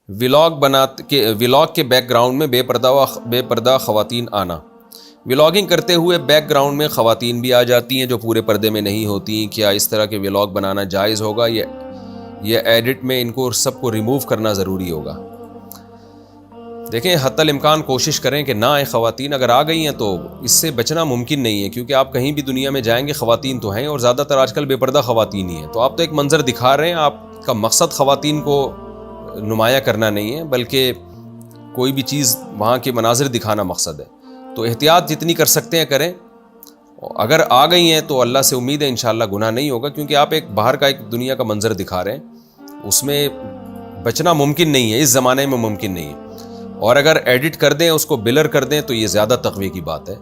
Vlog کے back ground میں بے پردہ خواتین آنا. ولاگنگ کرتے ہوئے بیک گراؤنڈ میں خواتین بھی آ جاتی ہیں جو پورے پردے میں نہیں ہوتی. کیا اس طرح کے ولاگ بنانا جائز ہوگا؟ یہ ایڈٹ میں ان کو سب کو ریموو کرنا ضروری ہوگا. دیکھیں حتی الامکان کوشش کریں کہ نہ آئیں خواتین. اگر آ گئی ہیں تو اس سے بچنا ممکن نہیں ہے، کیونکہ آپ کہیں بھی دنیا میں جائیں گے خواتین تو ہیں، اور زیادہ تر آج کل بے پردہ خواتین ہی ہیں. تو آپ تو ایک منظر دکھا رہے ہیں، آپ کا مقصد خواتین کو نمایاں کرنا نہیں ہے، بلکہ کوئی بھی چیز وہاں کے مناظر دکھانا مقصد ہے. تو احتیاط جتنی کر سکتے ہیں کریں. اگر آ گئی ہیں تو اللہ سے امید ہے انشاءاللہ گناہ نہیں ہوگا، کیونکہ آپ ایک باہر کا ایک دنیا کا منظر دکھا رہے ہیں، اس میں بچنا ممکن نہیں ہے، اس زمانے میں ممکن نہیں ہے. اور اگر ایڈٹ کر دیں، اس کو بلر کر دیں، تو یہ زیادہ تقوی کی بات ہے.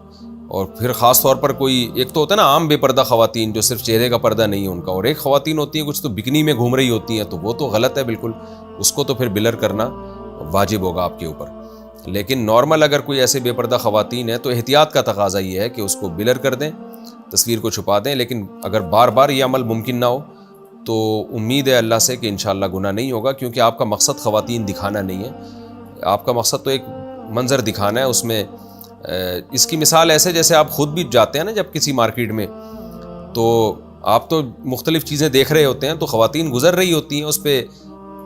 اور پھر خاص طور پر کوئی ایک تو ہوتا ہے نا عام بے پردہ خواتین جو صرف چہرے کا پردہ نہیں ہے ان کا، اور ایک خواتین ہوتی ہیں کچھ تو بکنی میں گھوم رہی ہوتی ہیں، تو وہ تو غلط ہے بالکل. اس کو تو پھر بلر کرنا واجب ہوگا آپ کے اوپر. لیکن نارمل اگر کوئی ایسے بے پردہ خواتین ہے تو احتیاط کا تقاضا یہ ہے کہ اس کو بلر کر دیں، تصویر کو چھپا دیں. لیکن اگر بار بار یہ عمل ممکن نہ ہو تو امید ہے اللہ سے کہ انشاءاللہ گناہ نہیں ہوگا، کیونکہ آپ کا مقصد خواتین دکھانا نہیں ہے. آپ کا مقصد تو ایک منظر دکھانا ہے. اس میں اس کی مثال ایسے جیسے آپ خود بھی جاتے ہیں نا جب کسی مارکیٹ میں، تو آپ تو مختلف چیزیں دیکھ رہے ہوتے ہیں، تو خواتین گزر رہی ہوتی ہیں، اس پہ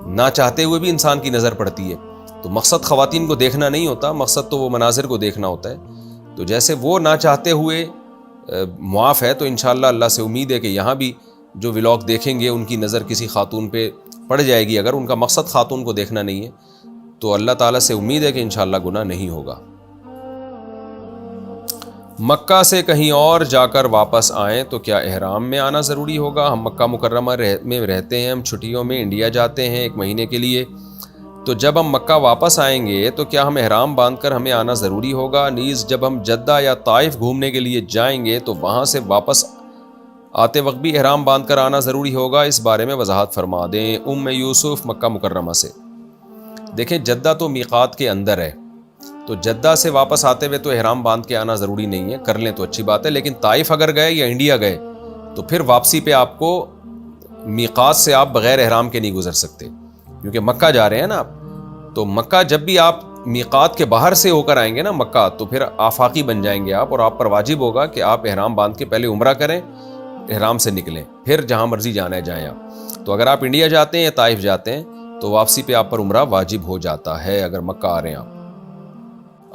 نہ چاہتے ہوئے بھی انسان کی نظر پڑتی ہے. تو مقصد خواتین کو دیکھنا نہیں ہوتا، مقصد تو وہ مناظر کو دیکھنا ہوتا ہے. تو جیسے وہ نہ چاہتے ہوئے معاف ہے، تو انشاءاللہ اللہ سے امید ہے کہ یہاں بھی جو ولاگ دیکھیں گے ان کی نظر کسی خاتون پہ پڑ جائے گی. اگر ان کا مقصد خاتون کو دیکھنا نہیں ہے تو اللہ تعالیٰ سے امید ہے کہ انشاءاللہ گناہ نہیں ہوگا. مکہ سے کہیں اور جا کر واپس آئیں تو کیا احرام میں آنا ضروری ہوگا؟ ہم مکہ مکرمہ میں رہتے ہیں، ہم چھٹیوں میں انڈیا جاتے ہیں 1 مہینے کے لیے، تو جب ہم مکہ واپس آئیں گے تو کیا ہم احرام باندھ کر ہمیں آنا ضروری ہوگا؟ نیز جب ہم جدہ یا طائف گھومنے کے لیے جائیں گے تو وہاں سے واپس آتے وقت بھی احرام باندھ کر آنا ضروری ہوگا؟ اس بارے میں وضاحت فرما دیں. یوسف مکہ مکرمہ سے. دیکھیں جدہ تو میقات کے اندر ہے، تو جدہ سے واپس آتے ہوئے تو احرام باندھ کے آنا ضروری نہیں ہے، کر لیں تو اچھی بات ہے. لیکن طائف اگر گئے یا انڈیا گئے تو پھر واپسی پہ آپ کو میقات سے آپ بغیر احرام کے نہیں گزر سکتے، کیونکہ مکہ جا رہے ہیں نا آپ. تو مکہ جب بھی آپ میقات کے باہر سے ہو کر آئیں گے نا مکہ، تو پھر آفاقی بن جائیں گے آپ، اور آپ پر واجب ہوگا کہ آپ احرام باندھ کے پہلے عمرہ کریں، احرام سے نکلیں، پھر جہاں مرضی جانا ہے جائیں آپ. تو اگر آپ انڈیا جاتے ہیں یا طائف جاتے ہیں تو واپسی پہ آپ پر عمرہ واجب ہو جاتا ہے اگر مکہ آ رہے ہیں آپ.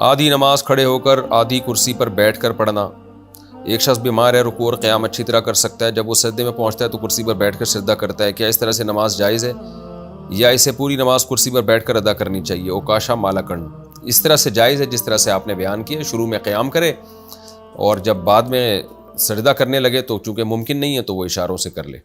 آدھی نماز کھڑے ہو کر آدھی کرسی پر بیٹھ کر پڑھنا. ایک شخص بیمار ہے، رکوع اور قیام اچھی طرح کر سکتا ہے، جب وہ سجدے میں پہنچتا ہے تو کرسی پر بیٹھ کر سجدہ کرتا ہے، کیا اس طرح سے نماز جائز ہے یا اسے پوری نماز کرسی پر بیٹھ کر ادا کرنی چاہیے؟ اوکاشا مالاکنڈ. اس طرح سے جائز ہے جس طرح سے آپ نے بیان کیا. شروع میں قیام کرے اور جب بعد میں سجدہ کرنے لگے تو چونکہ ممکن نہیں ہے تو وہ اشاروں سے کر لے.